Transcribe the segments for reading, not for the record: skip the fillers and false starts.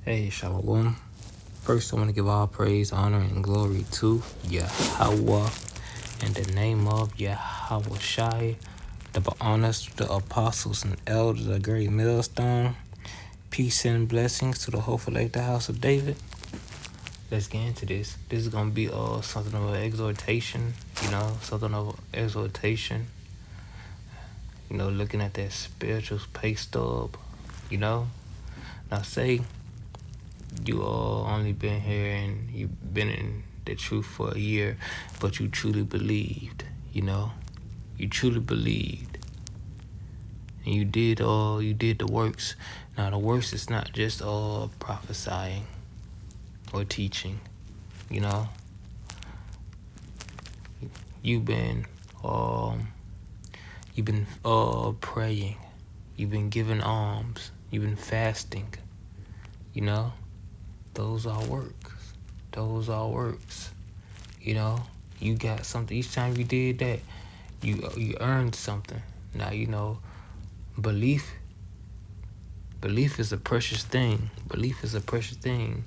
Hey, Shalom. First, I want to give all praise, honor, and glory to Yahweh in the name of Yahweh Shai, the honors, the apostles and elders, a great millstone. Peace and blessings to the hopeful like the house of David. Let's get into this. This is gonna be something of an exhortation, something of exhortation. Looking at that spiritual Paystub, Now say you all only been here and you've been in the truth for a year, but you truly believed, You truly believed. And you did the works. Now the works is not just prophesying or teaching, You've been praying, you've been giving alms, you've been fasting, Those are works. Those are works. You got something. Each time you did that, you earned something. Now, belief is a precious thing. Belief is a precious thing.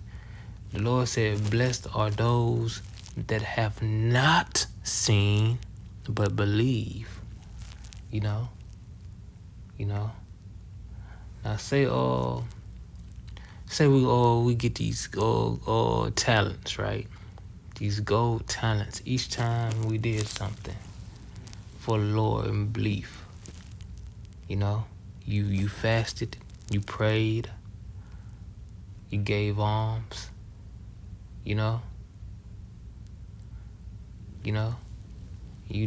The Lord said, blessed are those that have not seen, but believe. Now say we get these talents, right? These gold talents. Each time we did something for the Lord in belief, you fasted, you prayed, you gave alms, you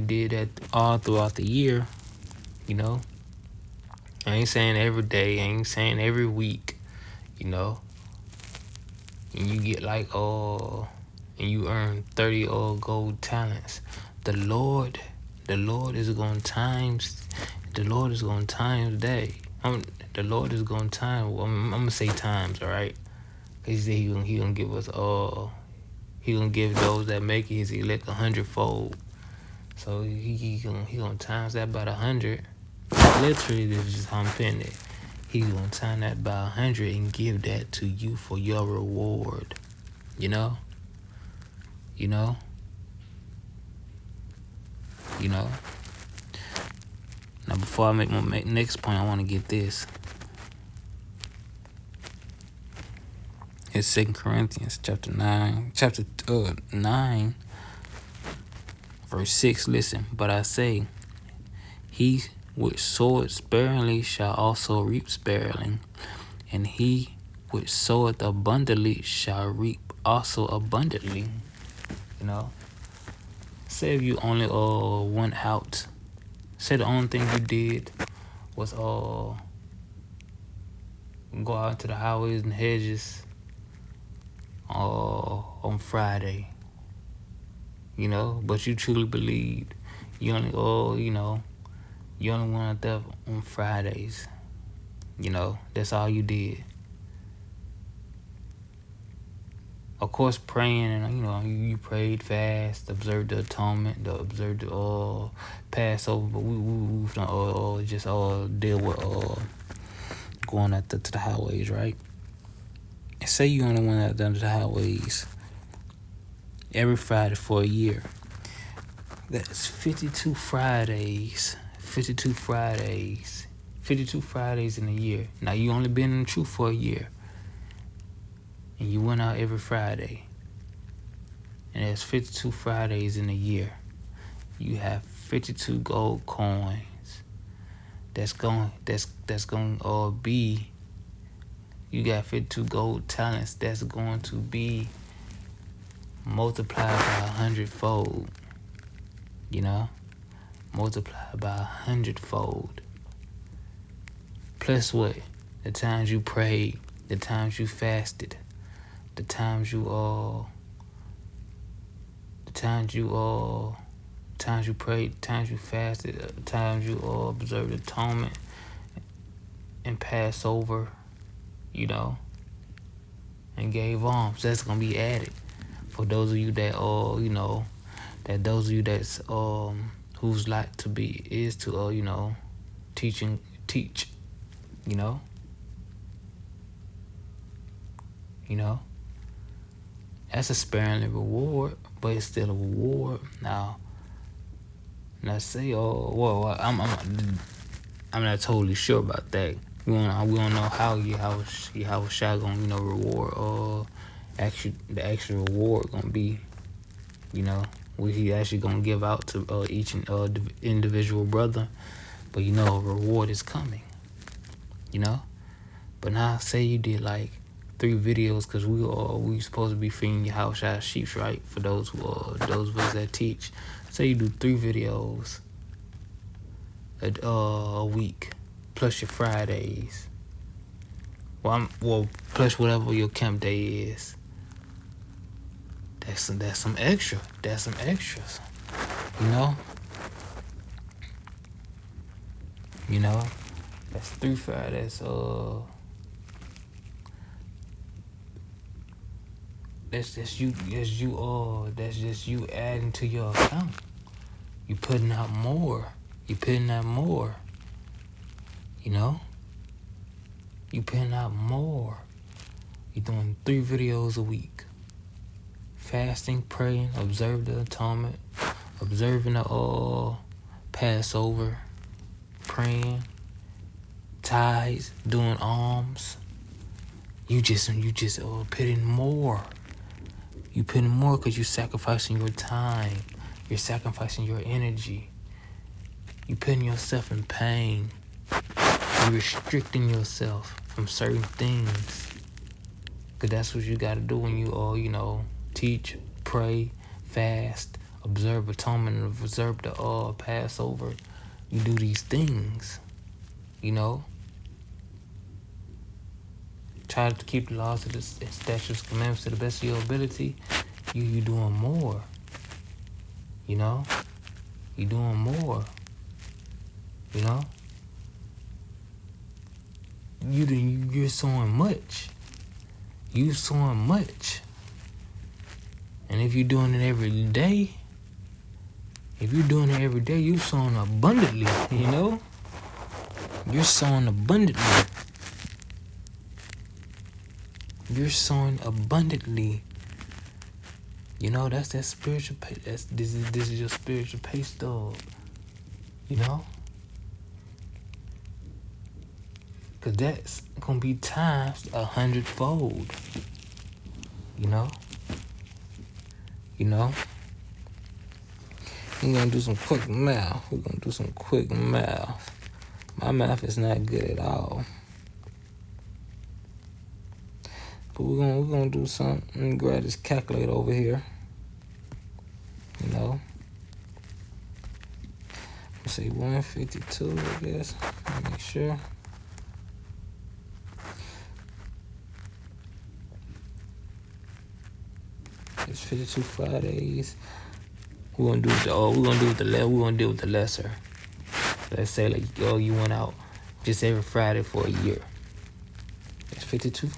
did that all throughout the year, I ain't saying every day, I ain't saying every week, and you get and you earn 30 gold talents. The Lord is going times. The Lord is going times that. The Lord is going time. I'm gonna say times, all right? He said he gonna give us he gonna give those that make his elect 100-fold. So he gonna times that by 100. Literally, this is how I'm putting it. He's gonna time that by 100 and give that to you for your reward. Now before I make my next point, I want to get this. It's 2 Corinthians chapter 9, verse 6. Listen, but I say, he which soweth sparingly shall also reap sparingly, and he which soweth abundantly shall reap also abundantly. Say if you only went out. Say the only thing you did was go out to the highways and hedges on Friday. But you truly believed. You only you only went out there on Fridays. That's all you did. Of course, praying and you prayed, fast, observed the atonement, observed the Passover, but we've done just deal with going out there to the highways, right? And say you only went out there to the highways every Friday for a year. That's 52 Fridays. 52 Fridays. 52 Fridays in a year. Now you only been in the truth for a year. And you went out every Friday. And there's 52 Fridays in a year. You have 52 gold coins. That's going to be. You got 52 gold talents. That's going to be multiplied by 100-fold. Multiplied by 100-fold. Plus what? The times you prayed, the times you fasted, the times you prayed, times you fasted, times you observed atonement and Passover, and gave alms. That's gonna be added for those of you that that's whose like to be is to teach. You know, that's a sparingly reward, but it's still a reward. Now say, oh, well, I'm not totally sure about that. We don't know how Shai gonna reward the actual reward gonna be. What he actually gonna give out to each individual brother. But a reward is coming. But now say you did like 3 videos, because we supposed to be feeding your house Shai sheep, right? For those of us that teach. Say you do 3 videos a week, plus your Fridays. Plus whatever your camp day is. That's some extra. That's some extras. That's 3 Fridays. That's just you adding to your account. You putting out more. You putting out more. You putting out more. You're doing 3 videos a week. Fasting, praying, observe the atonement, observing the Passover, praying, tithes, doing alms. You just putting more. You putting more because you're sacrificing your time. You're sacrificing your energy. You putting yourself in pain. You're restricting yourself from certain things. Because that's what you got to do when you teach, pray, fast, observe atonement, and observe the Passover. You do these things. Try to keep the laws of the statutes, commandments to the best of your ability. You doing more. You doing more. You're sowing much. You sowing much. And if you're doing it every day, you're sowing abundantly. You're sowing abundantly. You're sowing abundantly. That's that spiritual pay. This is your spiritual Paystub. Cause that's gonna be times 100-fold. We're gonna do some quick math. My math is not good at all. But we're gonna do something. Let me grab this calculator over here. Let's say 152, I guess. Make sure. It's 52 Fridays. We're gonna deal with the lesser. Let's say you went out just every Friday for a year. That's 52.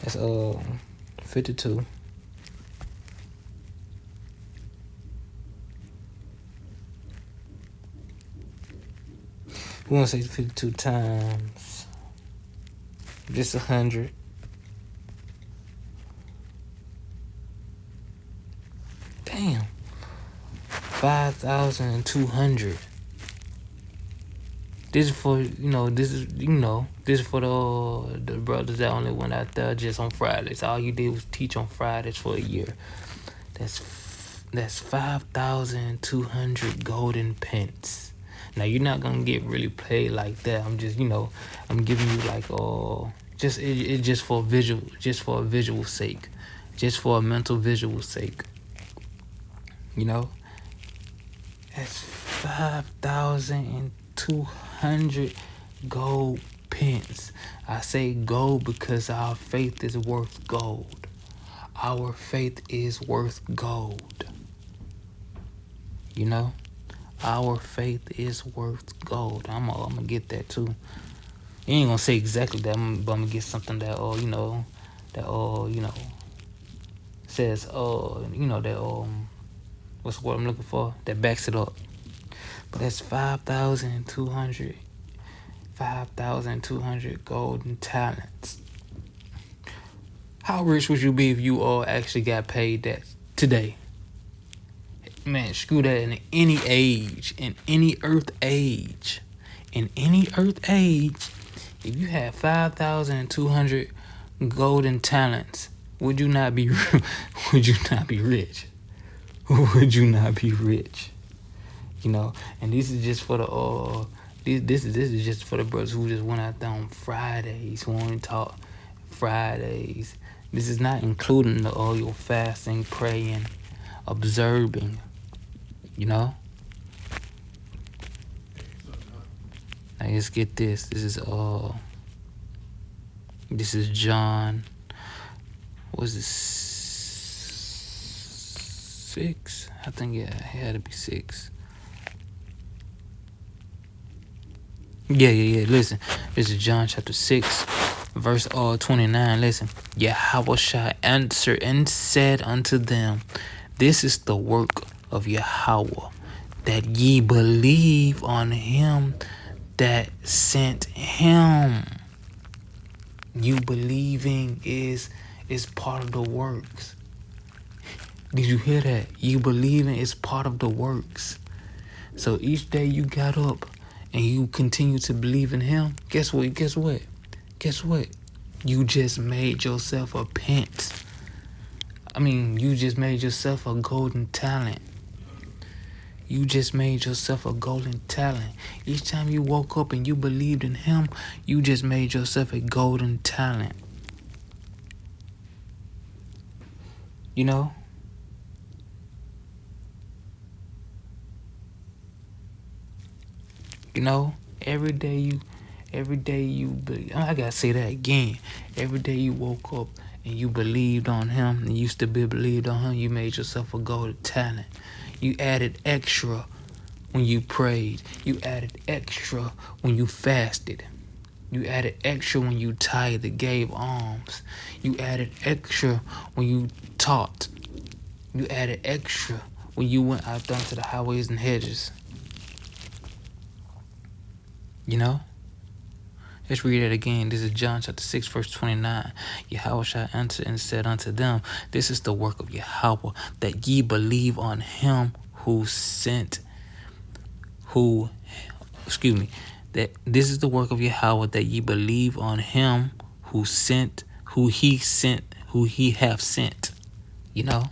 That's 52. We're gonna say 52 times just 100. Damn. 5,200. This is for this is for the brothers that only went out there just on Fridays. All you did was teach on Fridays for a year. That's 5,200 golden pence. Now you're not gonna get really paid like that. I'm just I'm giving you just for a visual sake, just for a mental visual sake. That's 5,200 gold pence. I say gold because our faith is worth gold. Our faith is worth gold. Our faith is worth gold. I'm gonna get that too. You ain't gonna say exactly that, but I'm gonna get something that says that what's the word I'm looking for? That backs it up. But that's 5,200 golden talents. How rich would you be if you all actually got paid that today? Man, screw that. In any age, in any earth age, if you had 5,200 golden talents, would you not be would you not be rich? Would you not be rich? You know, and this is just for the this is just for the brothers who just went out there on Fridays, who only taught Fridays. This is not including all your fasting, praying, observing. You know? Now let's get this. This is John. What is this? 6? I think it had to be 6. Yeah. Listen, this is John chapter 6, verse 29. Listen, Yahweh answered and said unto them, this is the work of Yahweh, that ye believe on him that sent him. You believing is part of the works. Did you hear that? You believing is part of the works. So each day you got up and you continue to believe in him, guess what? You just made yourself a pence. You just made yourself a golden talent. Each time you woke up and you believed in him, you just made yourself a golden talent. You know? Every day you I gotta say that again. Every day you woke up and you believed on him, and you still believed on him, you made yourself a golden talent. You added extra when you prayed. You added extra when you fasted. You added extra when you tithed and gave alms. You added extra when you taught. You added extra when you went out there to the highways and hedges. You know? Let's read it again. This is John chapter 6, verse 29. Yahweh answered and said unto them, this is the work of Yahweh, that ye believe on him that this is the work of Yahweh, that ye believe on him who he have sent. You know?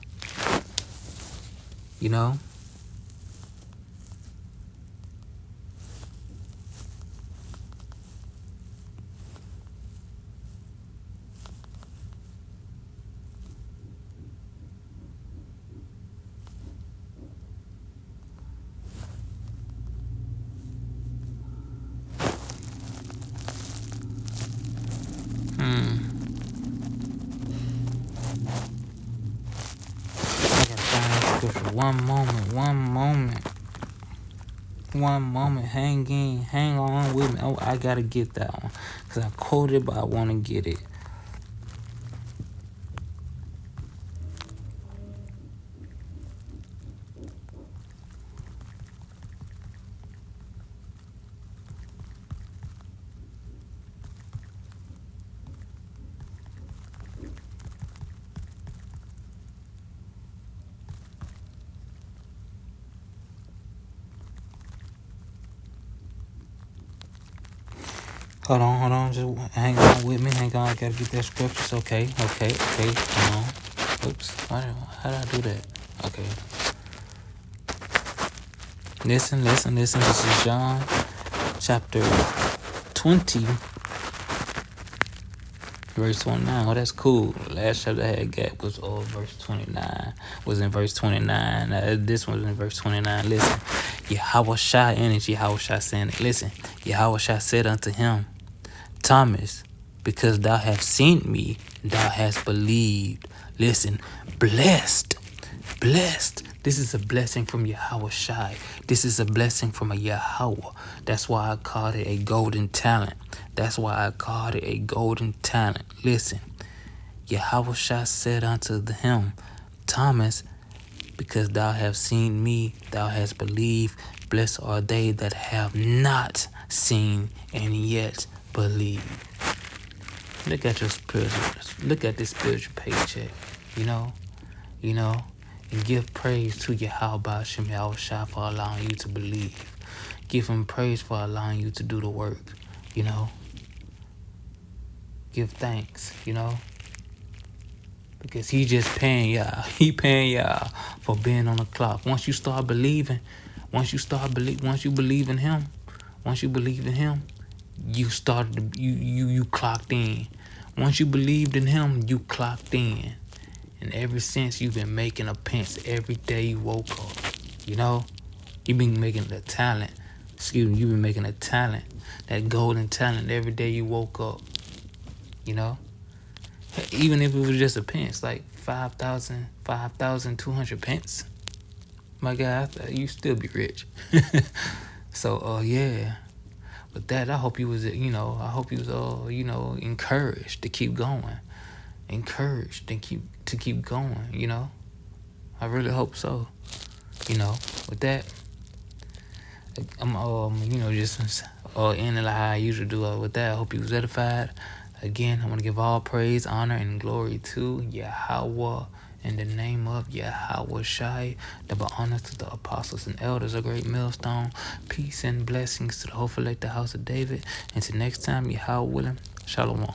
One moment. Hang on with me. Oh, I gotta get that one, because I quoted, but I want to get it. Hold on. Just hang on with me. I gotta get that scriptures. Okay. Hold on. Oops. How did I do that? Okay. Listen. This is John chapter 20, verse 29. Oh, that's cool. Last chapter I had gap was verse 29. Was in verse 29. This one's in verse 29. Listen. Yahweh saying it. Listen. Yahweh said unto him, Thomas, because thou hast seen me, thou hast believed. Listen, blessed. This is a blessing from Yahweh Shai. This is a blessing from a Yahweh. That's why I called it a golden talent. Listen, Yahweh Shai said unto him, Thomas, because thou hast seen me, thou hast believed. Blessed are they that have not seen and yet believe. Look at your spiritual. Look at this spiritual paycheck. You know, and give praise to Yahweh Shem Yahushua for allowing you to believe. Give him praise for allowing you to do the work. Give thanks. Because he just paying y'all. He paying y'all for being on the clock. Once you believe in him, you started you clocked in. Once you believed in him, you clocked in. And ever since, you've been making a pence every day you woke up. You've been making a talent. You've been making a talent, that golden talent every day you woke up. Even if it was just a pence, like 5,200 pence. My God, you still be rich. So, yeah. With that, I hope you was, encouraged to keep going. Encouraged to keep going, I really hope so. With that, I'm just ending like how I usually do. With that, I hope you was edified. Again, I want to give all praise, honor, and glory to Yahweh in the name of Yahweh Shai. Double honor to the apostles and elders, a great millstone. Peace and blessings to the whole elect, the house of David. Until next time, Yahweh willing. Shalom.